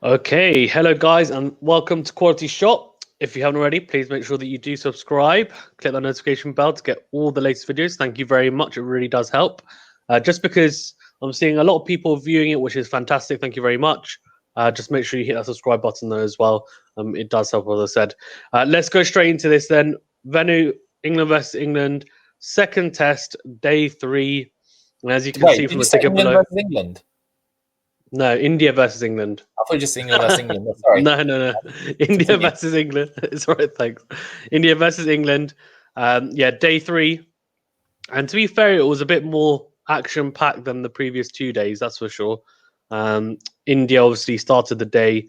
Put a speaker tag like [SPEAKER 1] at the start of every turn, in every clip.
[SPEAKER 1] Okay, hello guys, and welcome to Quality Shot. If you haven't already, please make sure that you do subscribe, click the notification bell to get all the latest videos. Thank you very much; it really does help. Just because I'm seeing a lot of people viewing it, which is fantastic. Thank you very much. Just make sure you hit that subscribe button though as well. It does help, as I said. Let's go straight into this then. Venu, England versus England, second test, day 3. And as you can see
[SPEAKER 2] Wait, did
[SPEAKER 1] from
[SPEAKER 2] you
[SPEAKER 1] the
[SPEAKER 2] say
[SPEAKER 1] ticket
[SPEAKER 2] England
[SPEAKER 1] below,
[SPEAKER 2] versus England?
[SPEAKER 1] no, India versus England.
[SPEAKER 2] I thought you just England versus England. Sorry.
[SPEAKER 1] No. India
[SPEAKER 2] Continue.
[SPEAKER 1] versus England. It's all right, thanks. India versus England. Yeah, day 3. And to be fair, it was a bit more action packed than the previous 2 days, that's for sure. India obviously started the day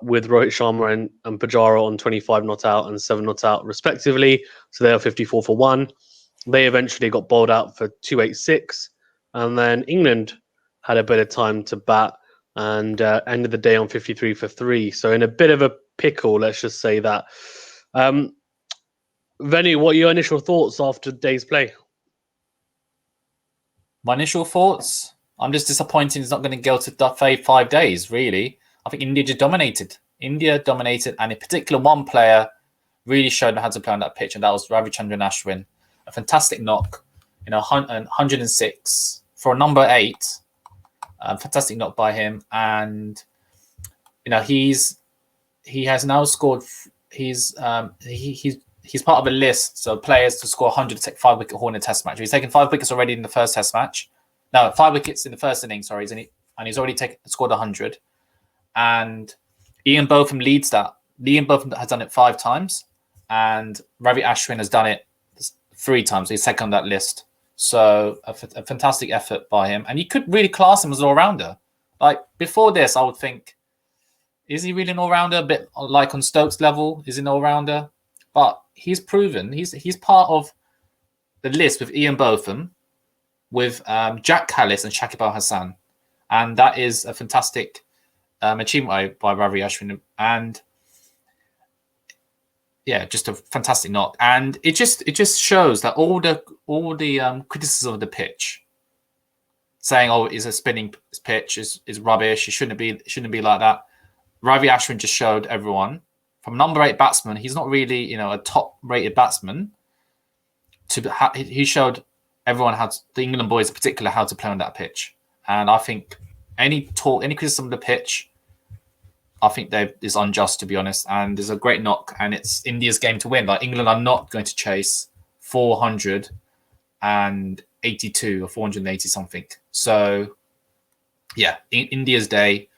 [SPEAKER 1] with Rohit Sharma and Pujara on 25 not out and 7 not out, respectively. So they are 54 for 1. They eventually got bowled out for 286. And then England had a bit of time to bat and ended the day on 53 for 3. So in a bit of a pickle, let's just say that. Venu, what are your initial thoughts after today's play?
[SPEAKER 2] My initial thoughts. I'm just disappointed it's not going to go to 5 days, really. I think India just dominated. India dominated, and in particular, one player really showed how to play on that pitch, and that was Ravichandran Ashwin. A fantastic knock, 106 for a number 8. Fantastic knock by him, and he has now scored. He's part of a list of players to score 100 to take 5-wicket haul in a test match. He's taken 5 wickets already in the first test match. No, 5 wickets in the first innings, sorry, and he's already scored 100. And Ian Botham leads that. Ian Botham has done it 5 times, and Ravi Ashwin has done it 3 times. He's second on that list. So a fantastic effort by him. And you could really class him as an all-rounder. Like, before this, I would think, is he really an all-rounder? A bit like on Stokes' level, is he an all-rounder? But he's proven he's part of the list with Ian Botham, with Jack Callis and Shakib Al Hassan, and that is a fantastic achievement by Ravi Ashwin. And yeah, just a fantastic knock. And it just shows that all the criticism of the pitch, saying it's a spinning pitch, is rubbish. It shouldn't be like that. Ravi Ashwin just showed everyone, from number 8 batsman, he's not really a top-rated batsman. He showed everyone the England boys in particular, how to play on that pitch. And I think any criticism of the pitch, I think is unjust, to be honest. And there's a great knock, and it's India's game to win. Like, England are not going to chase 482 or 480 something. So yeah, India's day,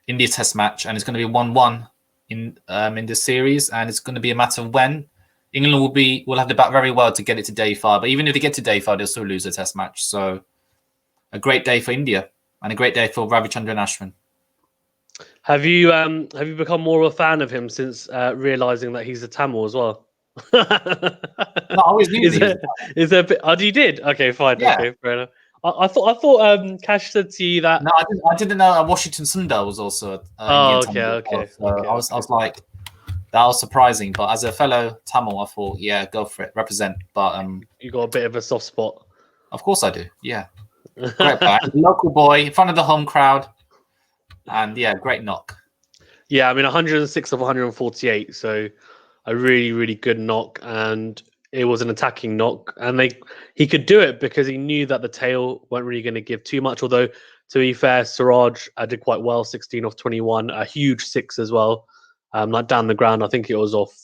[SPEAKER 2] India's test match, and it's going to be 1-1 in this series, and it's going to be a matter of when. England will have to bat very well to get it to day 5, but even if they get to day 5, they'll still lose the test match. So a great day for India and a great day for Ravichandran Ashwin.
[SPEAKER 1] Have you become more of a fan of him since realizing that he's a Tamil as well?
[SPEAKER 2] No, I always knew
[SPEAKER 1] is there a bit? Oh, you did? Okay, fine.
[SPEAKER 2] Yeah.
[SPEAKER 1] Okay, fair enough. I thought Cash said to you that.
[SPEAKER 2] No, I didn't know Washington Sundar was also
[SPEAKER 1] Oh,
[SPEAKER 2] Indian
[SPEAKER 1] okay.
[SPEAKER 2] Tamil. So I was like, that was surprising. But as a fellow Tamil, I thought, yeah, go for it, represent. But
[SPEAKER 1] you got a bit of a soft spot.
[SPEAKER 2] Of course I do. Yeah, great back, local boy in front of the home crowd, and yeah, great knock.
[SPEAKER 1] Yeah, I mean 106 of 148, so a really, really good knock, and it was an attacking knock, and he could do it because he knew that the tail weren't really going to give too much. Although, to be fair, Siraj did quite well, 16 off 21, a huge 6 as well. Like down the ground, I think it was off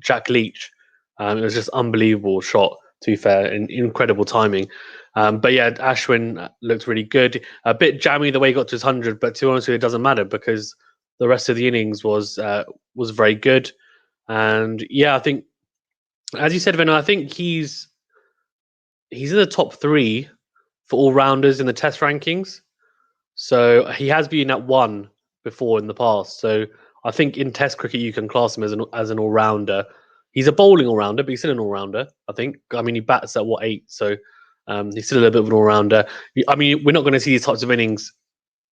[SPEAKER 1] Jack Leach. It was just unbelievable shot, to be fair, and incredible timing. But yeah, Ashwin looked really good. A bit jammy the way he got to his 100, but to be honest with you, it doesn't matter because the rest of the innings was very good. And yeah, I think, as you said, Venu, I think he's in the top 3 for all rounders in the Test rankings. So he has been at 1 before in the past. So I think in Test cricket you can class him as an all rounder. He's a bowling all rounder, but he's still an all rounder. I think. I mean, he bats at 8, so he's still a little bit of an all rounder. I mean, we're not going to see these types of innings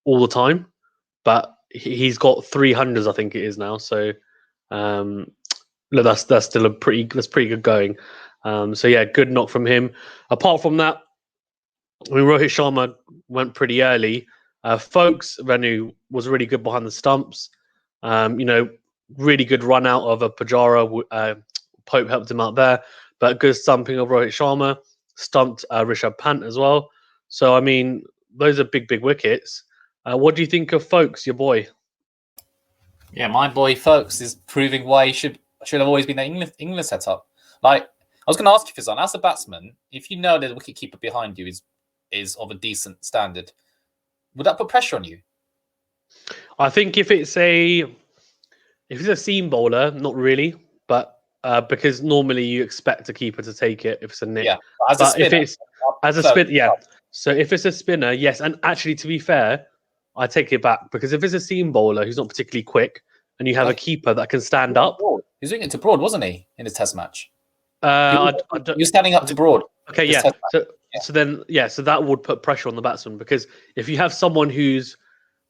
[SPEAKER 1] all the time, but he's got 300s, I think it is now. So look, that's still pretty good going. So yeah, good knock from him. Apart from that, I mean, Rohit Sharma went pretty early. Folks, Venu was really good behind the stumps. Really good run out of a Pujara. Pope helped him out there, but good stumping of Rohit Sharma, stumped Rishabh Pant as well. So, I mean, those are big, big wickets. What do you think of Folks, your boy?
[SPEAKER 2] Yeah, my boy Folks is proving why he should have always been an England setup. Like, I was going to ask you, Fizan, as a batsman, if you know there's a wicketkeeper behind you is of a decent standard, would that put pressure on you?
[SPEAKER 1] I think if it's a seam bowler, not really, but because normally you expect a keeper to take it if it's a nick.
[SPEAKER 2] Yeah, but
[SPEAKER 1] but if it's as a spin, yeah. So if it's a spinner, yes. And actually, to be fair, I take it back because if it's a seam bowler who's not particularly quick, and you have a keeper that can stand up,
[SPEAKER 2] he was doing it to Broad, wasn't he, in his Test match?
[SPEAKER 1] You're
[SPEAKER 2] standing up to Broad.
[SPEAKER 1] Okay, yeah. So then, so that would put pressure on the batsman because if you have someone who's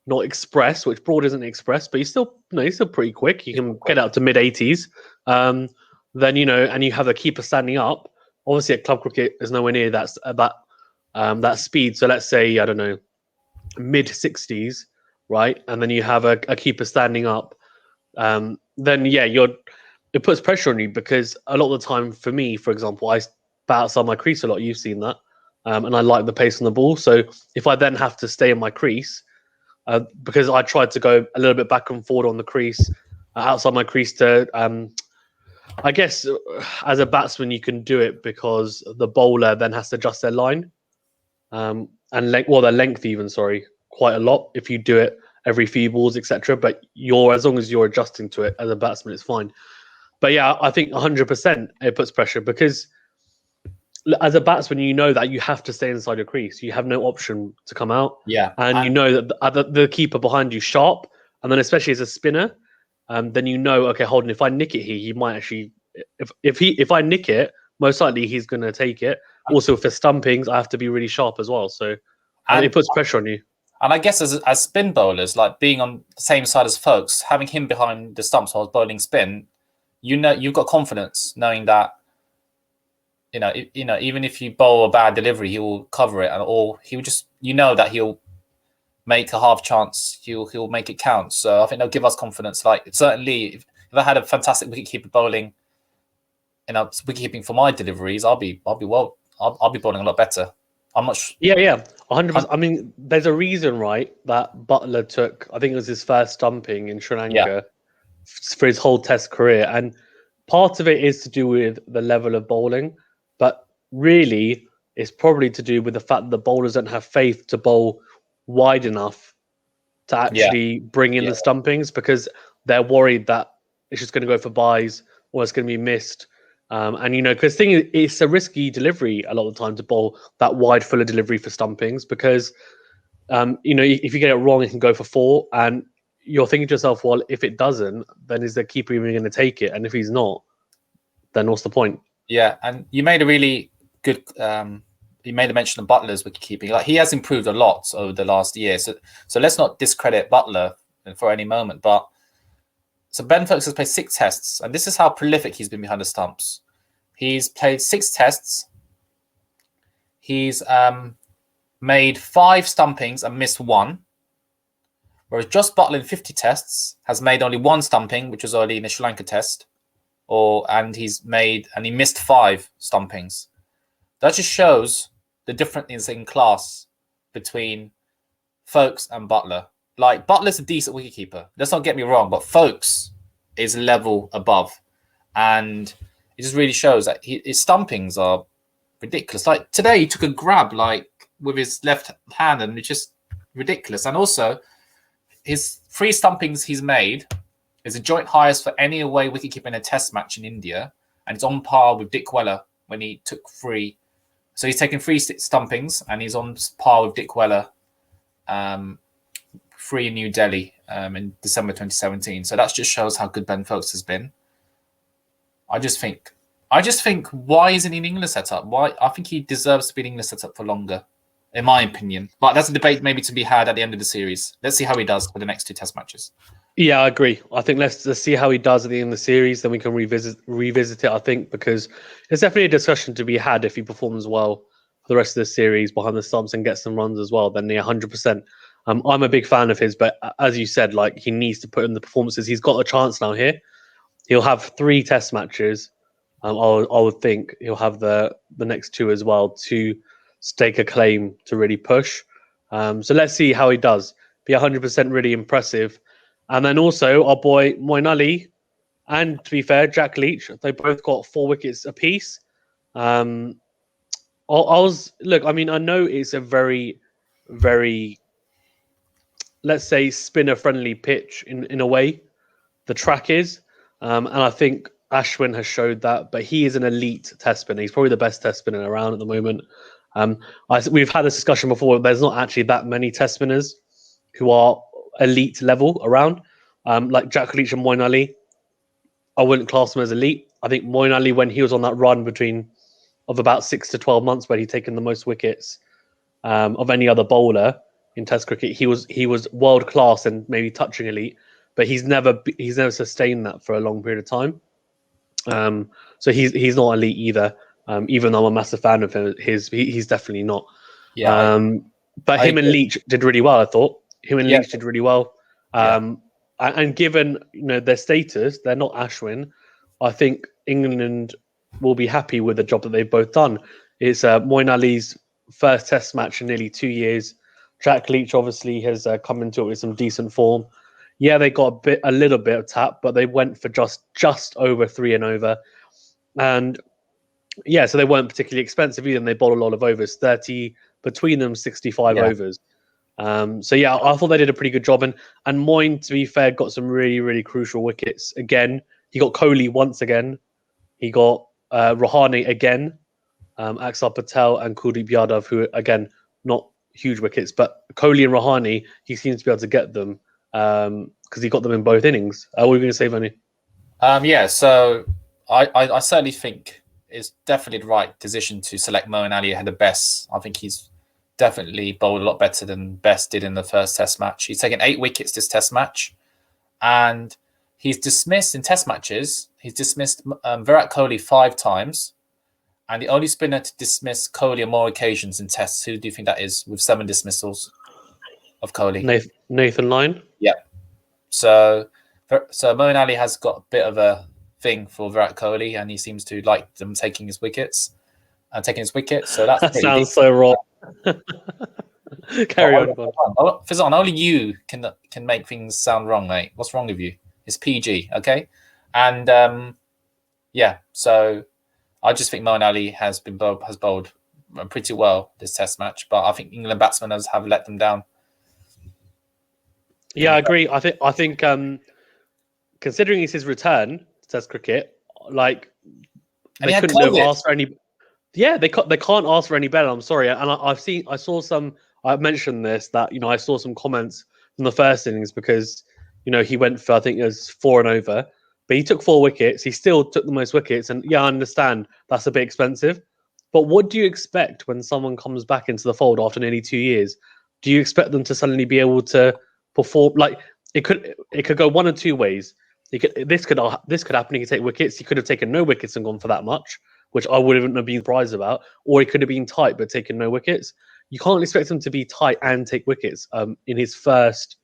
[SPEAKER 1] not express, which Broad isn't express, but he's still pretty quick. You can get out to mid 80s. Then and you have a keeper standing up. Obviously, at club cricket, is nowhere near that speed. So let's say I don't know, mid 60s, right? And then you have a keeper standing up. Then it puts pressure on you because a lot of the time, for me, for example, I bat outside my crease a lot. You've seen that, and I like the pace on the ball. So if I then have to stay in my crease. Because I tried to go a little bit back and forward on the crease, outside my crease to, I guess, as a batsman, you can do it because the bowler then has to adjust their line and their length even, quite a lot if you do it every few balls, etc. But as long as you're adjusting to it as a batsman, it's fine. But yeah, I think 100% it puts pressure because as a batsman, you know that you have to stay inside your crease. You have no option to come out.
[SPEAKER 2] Yeah,
[SPEAKER 1] and you know that the keeper behind you sharp, and then especially as a spinner, then okay, hold on. If I nick it here, he might actually. If I nick it, most likely he's going to take it. Also, for stumpings, I have to be really sharp as well. So it puts pressure on you.
[SPEAKER 2] And I guess as spin bowlers, like being on the same side as Folks, having him behind the stumps while bowling spin, you've got confidence knowing that. Even if you bowl a bad delivery, he will cover it, or he will just, that he'll make a half chance. He'll make it count. So I think they'll give us confidence. Like certainly, if I had a fantastic wicketkeeper bowling, wicketkeeping for my deliveries, I'll be bowling a lot better. I'm not sure.
[SPEAKER 1] Yeah, 100%. I mean, there's a reason, right, that Butler took. I think it was his first stumping in Sri Lanka for his whole Test career, and part of it is to do with the level of bowling. But really, it's probably to do with the fact that the bowlers don't have faith to bowl wide enough to actually bring in the stumpings because they're worried that it's just going to go for byes or it's going to be missed. Because it's a risky delivery a lot of the time to bowl that wide fuller delivery for stumpings because, if you get it wrong, it can go for 4. And you're thinking to yourself, well, if it doesn't, then is the keeper even going to take it? And if he's not, then what's the point?
[SPEAKER 2] Yeah, and you made a really good. You made a mention of Butler's wicketkeeping. Like he has improved a lot over the last year. So let's not discredit Butler for any moment. But so Ben Folks has played 6 tests, and this is how prolific he's been behind the stumps. He's played 6 tests. He's made 5 stumpings and missed 1. Whereas Josh Butler in 50 tests has made only 1 stumping, which was already in the Sri Lanka test. And he missed 5 stumpings. That just shows the difference in class between Folks and Butler. Like Butler's a decent wicketkeeper. Let's not get me wrong, but Folks is a level above, and it just really shows that his stumpings are ridiculous. Like today, he took a grab with his left hand, and it's just ridiculous. And also, his 3 stumpings he's made is a joint highest for any away wicketkeeper in a Test match in India, and it's on par with Dick Weller when he took 3. So he's taken 3 stumpings, and he's on par with Dick Weller, 3 in New Delhi in December 2017. So that just shows how good Ben Folks has been. I just think, why isn't he in England setup? Why? I think he deserves to be in England setup for longer, in my opinion. But that's a debate maybe to be had at the end of the series. Let's see how he does for the next 2 Test matches.
[SPEAKER 1] Yeah, I agree. I think let's see how he does at the end of the series. Then we can revisit it, I think, because there's definitely a discussion to be had if he performs well for the rest of the series behind the stumps and gets some runs as well. Then, 100%. I'm a big fan of his, but as you said, like he needs to put in the performances. He's got a chance now here. He'll have 3 test matches. I would think he'll have the next 2 as well to stake a claim to really push. So let's see how he does. Be 100% really impressive. And then also our boy Moeen and Leach, and to be fair, Jack Leach, they both got 4 wickets apiece. Look. I mean, I know it's a very, very, let's say, spinner-friendly pitch in a way. The track is, and I think Ashwin has showed that. But he is an elite test spinner. He's probably the best test spinner around at the moment. We've had this discussion before. There's not actually that many test spinners who are elite level around. Like Jack Leach and Moeen and Leach, I wouldn't class them as elite. I think Moeen and Leach, when he was on that run of about 6 to 12 months, where he'd taken the most wickets of any other bowler in Test cricket, he was world class and maybe touching elite, but he's never sustained that for a long period of time. So he's not elite either. Even though I'm a massive fan of him, he's definitely not.
[SPEAKER 2] Yeah,
[SPEAKER 1] but him and Leach did really well. I thought him and Leach did really well. And given their status, they're not Ashwin. I think England will be happy with the job that they've both done. It's Moeen and Leach's first Test match in nearly 2 years. Jack Leach obviously has come into it with some decent form. Yeah, they got a little bit of tap, but they went for just over 3 and over. And yeah, so they weren't particularly expensive either. And they bowled a lot of overs, 30 between them, 65 overs. So yeah, I thought they did a pretty good job. And Moeen, to be fair, got some really, really crucial wickets. Again, he got Kohli once again. He got Rahane again, Axar Patel and Kuldeep Yadav, who again, not huge wickets, but Kohli and Rahane, he seems to be able to get them because he got them in both innings. What were you going to say, Venu?
[SPEAKER 2] So I certainly think it's definitely the right decision to select Moeen and Leach ahead of Best. I think he's definitely bowled a lot better than Best did in the first Test match. He's taken 8 wickets this Test match, and he's dismissed in Test matches. He's dismissed Virat Kohli 5 times, and the only spinner to dismiss Kohli on more occasions in Tests. Who do you think that is, with 7 dismissals of Kohli?
[SPEAKER 1] Nathan Lyon.
[SPEAKER 2] Yeah. So Moeen and Leach has got a bit of a thing for Virat Kohli, and he seems to like them taking his wickets. So that
[SPEAKER 1] sounds so wrong. Carry on.
[SPEAKER 2] Fizan, only you can make things sound wrong, mate. What's wrong with you? It's PG, okay? And so I just think Moeen and Leach has bowled pretty well this Test match, but I think England batsmen have let them down.
[SPEAKER 1] Yeah, I agree. I think considering it's his return to Test cricket, like they couldn't have asked for any. Yeah, they can't ask for any better. I'm sorry, and I saw some. I mentioned this that I saw some comments from the first innings because he went for, I think it was 4 and over, but he took 4 wickets. He still took the most wickets, and yeah, I understand that's a bit expensive. But what do you expect when someone comes back into the fold after nearly 2 years? Do you expect them to suddenly be able to perform? Like it could go one or two ways. This could happen. He could take wickets. He could have taken no wickets and gone for that much, which I wouldn't have been surprised about. Or he could have been tight but taken no wickets. You can't expect him to be tight and take wickets in his first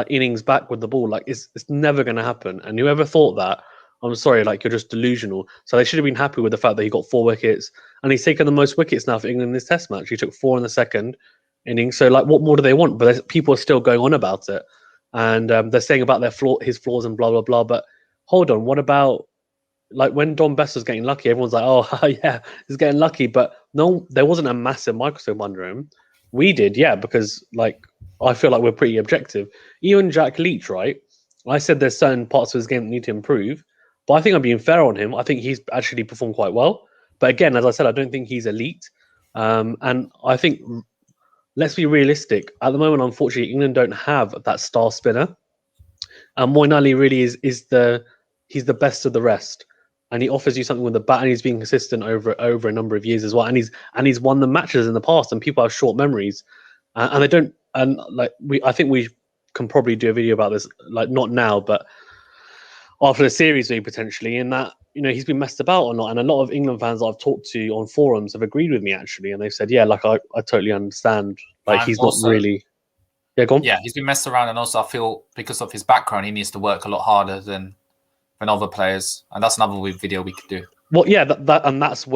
[SPEAKER 1] innings back with the ball. Like it's never going to happen. And whoever thought that, I'm sorry, you're just delusional. So they should have been happy with the fact that he got 4 wickets, and he's taken the most wickets now for England in this Test match. He took 4 in the second inning. So what more do they want? But people are still going on about it, and they're saying about his flaws and blah blah blah. But hold on, what about when Don Best was getting lucky? Everyone's like, oh yeah, he's getting lucky. But no, there wasn't a massive microscope under him. We did, yeah, because I feel like we're pretty objective. Even Jack Leach, right? I said there's certain parts of his game that need to improve, but I think I'm being fair on him. I think he's actually performed quite well. But again, as I said, I don't think he's elite. And I think, let's be realistic. At the moment, unfortunately, England don't have that star spinner. And Moeen and Leach really he's the best of the rest. And he offers you something with the bat, and he's been consistent over a number of years as well. And he's won the matches in the past, and people have short memories, and they don't. And I think we can probably do a video about this, not now, but after the series, maybe potentially. In that he's been messed about or not. And a lot of England fans that I've talked to on forums have agreed with me actually, and they've said, yeah, I totally understand. He's also, not really. Yeah, go on.
[SPEAKER 2] Yeah, he's been messed around, and also I feel because of his background, he needs to work a lot harder than other players, and that's another video we could do.
[SPEAKER 1] Well, yeah, that's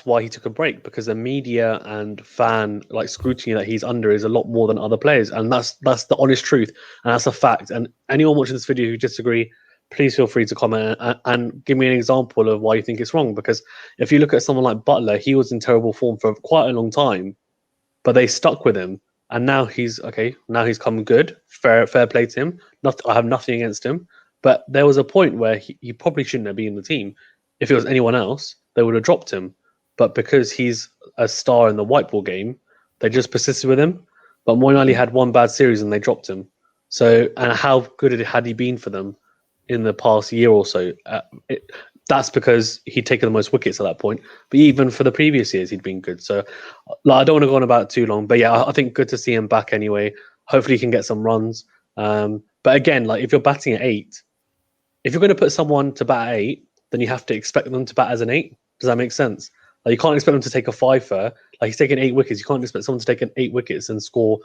[SPEAKER 1] why he took a break, because the media and fan like scrutiny that he's under is a lot more than other players, and that's the honest truth, and that's a fact. And anyone watching this video who disagree, please feel free to comment and give me an example of why you think it's wrong. Because if you look at someone like Butler, he was in terrible form for quite a long time, but they stuck with him, and now he's okay. Now he's come good. Fair play to him. I have nothing against him, but there was a point where he probably shouldn't have been in the team. If it was anyone else, they would have dropped him. But because he's a star in the white ball game, they just persisted with him. But Moeen Ali had one bad series and they dropped him. So, and how good had he been for them in the past year or so? That's because he'd taken the most wickets at that point. But even for the previous years, he'd been good. So, like, I don't want to go on about it too long. But yeah, I think good to see him back anyway. Hopefully, he can get some runs. But again, like if you're batting at 8, if you're going to put someone to bat at 8, then you have to expect them to bat as an 8. Does that make sense? Like you can't expect them to take a 5-fer. Like he's taking 8 wickets. You can't expect someone to take an 8 wickets and score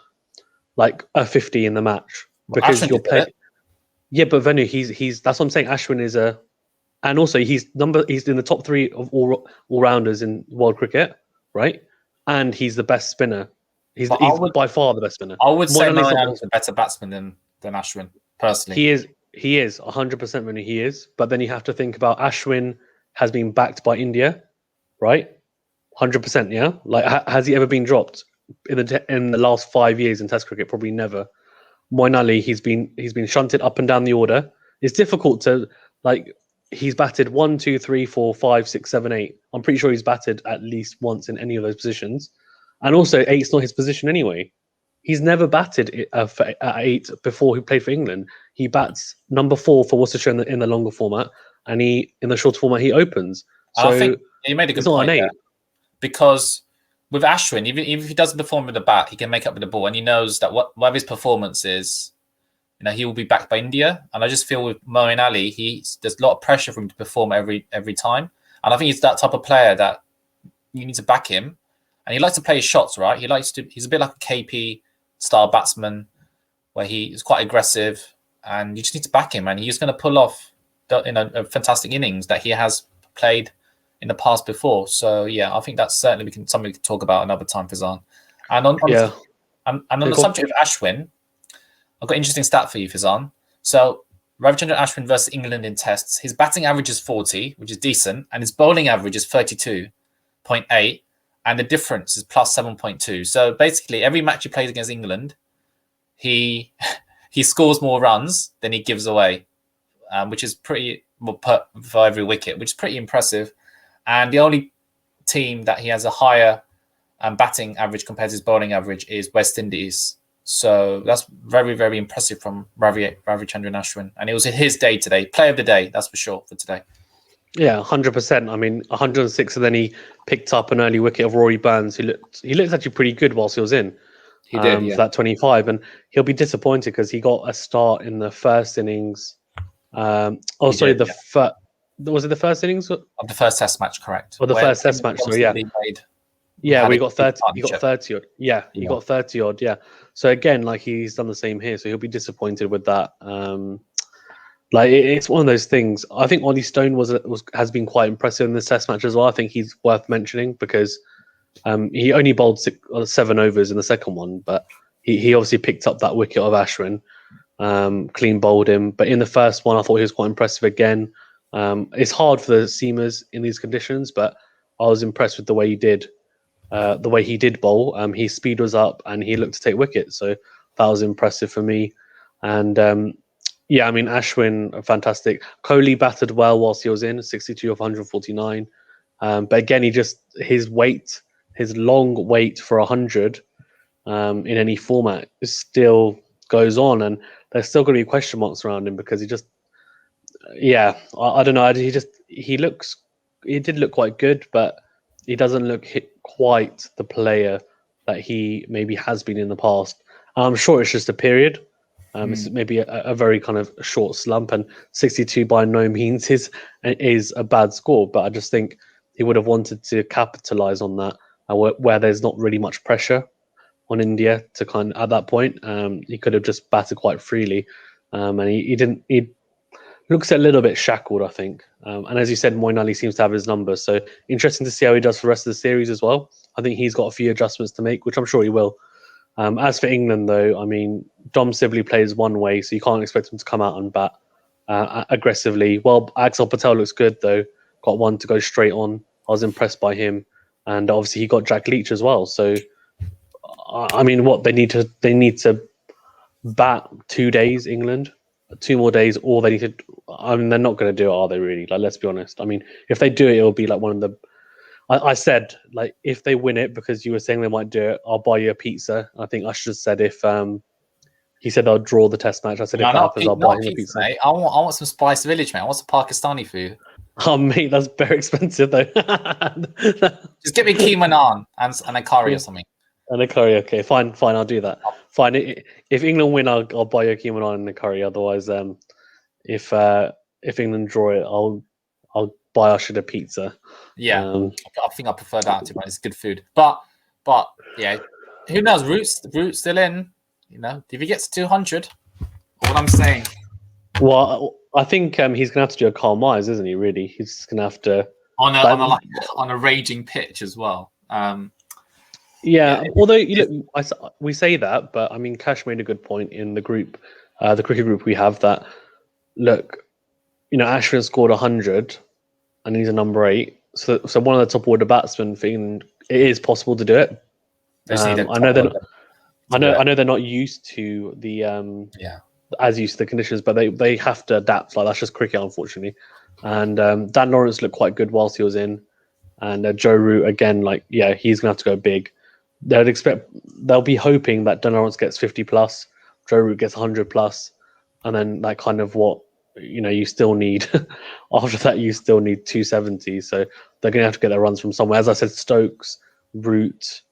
[SPEAKER 1] like a 50 in the match because
[SPEAKER 2] Ashwin
[SPEAKER 1] you're
[SPEAKER 2] did it.
[SPEAKER 1] Yeah, but Venu, he's that's what I'm saying. Ashwin is and also he's in the top 3 of all rounders in world cricket, right? And he's the best spinner. He's by far the best spinner.
[SPEAKER 2] I would say
[SPEAKER 1] Moeen
[SPEAKER 2] Moeen is a better batsman than Ashwin, personally.
[SPEAKER 1] He is 100% Venu. He is, but then you have to think about Ashwin has been backed by India, right? 100%, yeah. Like, has he ever been dropped in the last 5 years in Test cricket? Probably never. Moeen Ali, he's been shunted up and down the order. It's difficult to like. He's batted 1, 2, 3, 4, 5, 6, 7, 8. I'm pretty sure he's batted at least once in any of those positions, and also 8's not his position anyway. He's never batted at 8 before he played for England. He bats number 4 for Worcestershire in the longer format, and in the shorter format he opens. So
[SPEAKER 2] I think you made a good point there, because with Ashwin, even if he doesn't perform with the bat, he can make up with the ball, and he knows that whatever his performance is, he will be backed by India. And I just feel with Moeen Ali, there's a lot of pressure for him to perform every time, and I think he's that type of player that you need to back him, and he likes to play his shots right. He's a bit like a KP style batsman, where he is quite aggressive, and you just need to back him, and he's going to pull off a fantastic innings that he has played in the past before. So yeah, I think that's certainly something we can talk about another time, Fizan. And on the subject of Ashwin, I've got an interesting stat for you, Fizan. So Ravichandran Ashwin versus England in tests, his batting average is 40, which is decent, and his bowling average is 32.8, and the difference is plus 7.2. So basically, every match he plays against England, he scores more runs than he gives away, which is pretty for every wicket, which is pretty impressive. And the only team that he has a higher batting average compared to his bowling average is West Indies. So that's very, very impressive from Ravichandran Ashwin. And it was his day today. Player of the day, that's for sure, for today.
[SPEAKER 1] Yeah, 100%. I mean, 106, and then he picked up an early wicket of Rory Burns, who looked actually pretty good whilst he was in.
[SPEAKER 2] He did, yeah.
[SPEAKER 1] For that 25. And he'll be disappointed because he got a start in the first innings. Was it the first innings?
[SPEAKER 2] Of the first test match, correct.
[SPEAKER 1] Or the first test match, so yeah. Yeah, we got 30. He got 30 odd. Yeah, he got 30 odd. Yeah. So again, like he's done the same here. So he'll be disappointed with that. Like it's one of those things. I think Ollie Stone has been quite impressive in this test match as well. I think he's worth mentioning because he only bowled 7 overs in the second one, but he obviously picked up that wicket of Ashwin, clean bowled him. But in the first one, I thought he was quite impressive again. It's hard for the seamers in these conditions, but I was impressed with the way he did. The way he did bowl, his speed was up and he looked to take wickets, so that was impressive for me. And yeah, I mean Ashwin, fantastic. Kohli batted well whilst he was in 62 of 149, but again, his long wait for 100 in any format still goes on, and there's still going to be question marks around him because I don't know. He did look quite good, but he doesn't look quite the player that he maybe has been in the past. I'm sure it's just a period. It's maybe a very kind of short slump, and 62 by no means is a bad score. But I just think he would have wanted to capitalize on that where there's not really much pressure. on India to kind of, at that point. He could have just batted quite freely, and he didn't. He looks a little bit shackled, I think. And as you said, Moeen Ali seems to have his number, so interesting to see how he does for the rest of the series as well. I think he's got a few adjustments to make, which I'm sure he will. As for England, though, I mean, Dom Sibley plays one way, so you can't expect him to come out and bat aggressively. Well, Axel Patel looks good, though. Got one to go straight on. I was impressed by him. And obviously he got Jack Leach as well. So, I mean, what they need to bat 2 days, England, 2 more days, or they need to. I mean, they're not going to do it, are they? Really? Like, let's be honest. I mean, if they do it, it'll be like one of the. I said like if they win it because you were saying they might do it, I'll buy you a pizza. I think Ashraf said if he said they'll draw the test match. I said if that happens, I'll buy him a pizza.
[SPEAKER 2] Mate. I want some Spice Village, mate. I want some Pakistani food.
[SPEAKER 1] Oh mate, that's very expensive though.
[SPEAKER 2] Just get me keema naan and a curry or something.
[SPEAKER 1] And a curry, okay, fine. I'll do that. Fine. If England win, I'll buy you a keema naan and a curry. Otherwise, if England draw it, I'll buy Usher a pizza.
[SPEAKER 2] Yeah, I think I prefer that to be honest. It's good food, but yeah, who knows? Root's still in. You know, if he gets 200, what I'm saying.
[SPEAKER 1] Well, I think he's gonna have to do a Karl Myers, isn't he? Really, he's just gonna have to
[SPEAKER 2] on a raging pitch as well.
[SPEAKER 1] Yeah, although we say that, but I mean, Cash made a good point in the group, the cricket group we have. That look, you know, Ashwin scored 100, and he's a number 8. So one of the top order batsmen for England, it is possible to do it. I know they're not used to the as used to the conditions, but they have to adapt. Like that's just cricket, unfortunately. And Dan Lawrence looked quite good whilst he was in, and Joe Root again, like he's gonna have to go big. They'll be hoping that Dan Lawrence gets 50 plus, Joe Root gets 100 plus, and then like kind of what you still need after that. You still need 270, so they're gonna have to get their runs from somewhere. As I said, Stokes, Root,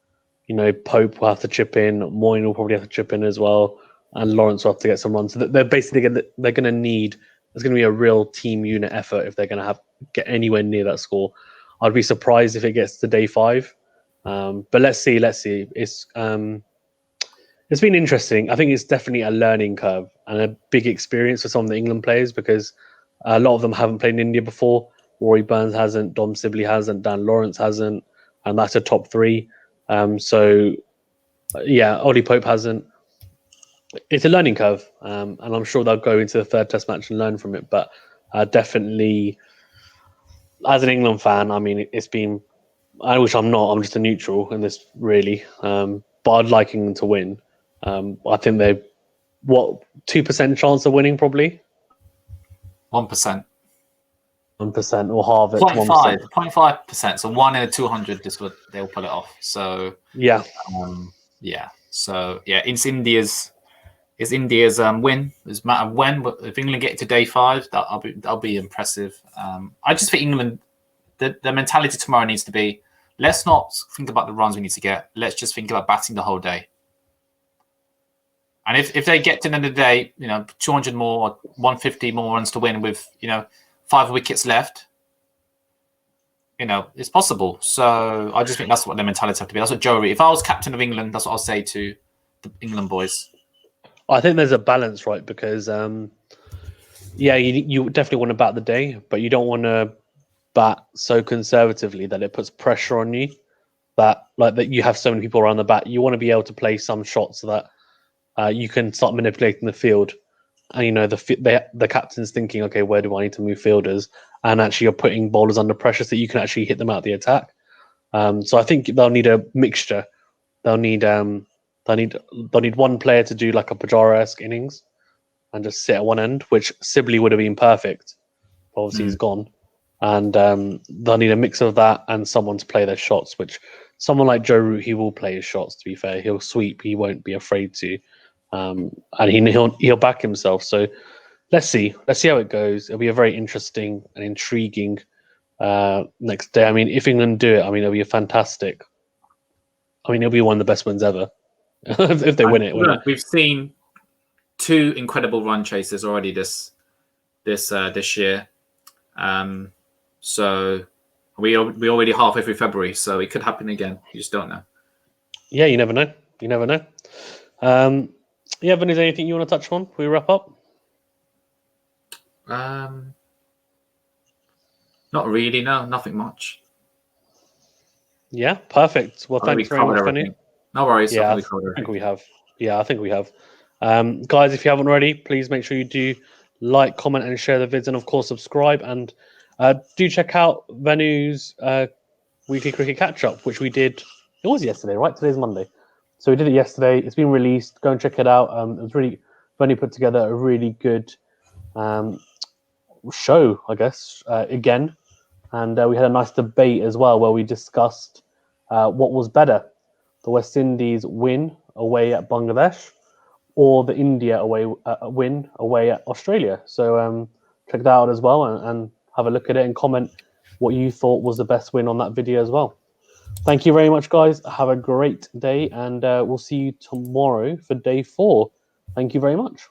[SPEAKER 1] Pope will have to chip in, Moeen will probably have to chip in as well, and Lawrence will have to get some runs. So they're basically they're going to need. There's going to be a real team unit effort if they're going to get anywhere near that score. I'd be surprised if it gets to day 5, but let's see. It's been interesting. I think it's definitely a learning curve and a big experience for some of the England players because a lot of them haven't played in India before. Rory Burns hasn't, Dom Sibley hasn't, Dan Lawrence hasn't, and that's a top 3. Ollie Pope hasn't. It's a learning curve, and I'm sure they'll go into the 3rd Test match and learn from it. But definitely, as an England fan, I mean, it's been. Which I'm not. I'm just a neutral in this, really. But I'd like England to win. I think 2% chance of winning, probably
[SPEAKER 2] 1%.
[SPEAKER 1] 1% or half it.
[SPEAKER 2] 0.5%. So 1 in a 200 they'll pull it off. So
[SPEAKER 1] yeah.
[SPEAKER 2] So it's India's win. It's matter of when, but if England get to day 5, that'll be impressive. I just think England, the mentality tomorrow needs to be, let's not think about the runs we need to get. Let's just think about batting the whole day. And if they get to the end of the day, 200 more or 150 more runs to win with 5 wickets left, it's possible. So I just think that's what their mentality have to be. That's what Joe. If I was captain of England, that's what I'll say to the England boys.
[SPEAKER 1] I think there's a balance, right? Because you definitely want to bat the day, but you don't want to bat so conservatively that it puts pressure on you. That you have so many people around the bat. You want to be able to play some shots so that you can start manipulating the field. And the captain's thinking, okay, where do I need to move fielders? And actually, you're putting bowlers under pressure so you can actually hit them out the attack. So I think they'll need a mixture. They'll need one player to do like a Pujara-esque innings and just sit at one end, which Sibley would have been perfect. Obviously, he's gone. And they'll need a mix of that and someone to play their shots, which someone like Joe Root, he will play his shots, to be fair. He'll sweep. He won't be afraid to. And he'll back himself. So let's see. Let's see how it goes. It'll be a very interesting and intriguing next day. I mean, if England do it, I mean, it'll be fantastic. I mean, it'll be one of the best wins ever if they win it.
[SPEAKER 2] Look, we've seen 2 incredible run chasers already this year. So we already halfway through February, so it could happen again. You just don't know.
[SPEAKER 1] Yeah, you never know. You never know. Yeah, Venu, is there anything you want to touch on before we wrap up?
[SPEAKER 2] Not really. No, nothing much.
[SPEAKER 1] Yeah, perfect. Well, thanks very much, Venu.
[SPEAKER 2] No worries.
[SPEAKER 1] Yeah,
[SPEAKER 2] I think
[SPEAKER 1] we have. Yeah, I think we have. Guys, if you haven't already, please make sure you do like, comment, and share the vids, and of course subscribe. And do check out Venu's weekly cricket catch up, which we did. It was yesterday, right? Today's Monday, so we did it yesterday. It's been released. Go and check it out. It was really Venu put together a really good show, I guess. Again, and we had a nice debate as well where we discussed what was better, the West Indies win away at Bangladesh or the India away win away at Australia. So check that out as well and have a look at it and comment what you thought was the best win on that video as well. Thank you very much, guys. Have a great day, and we'll see you tomorrow for day 4. Thank you very much.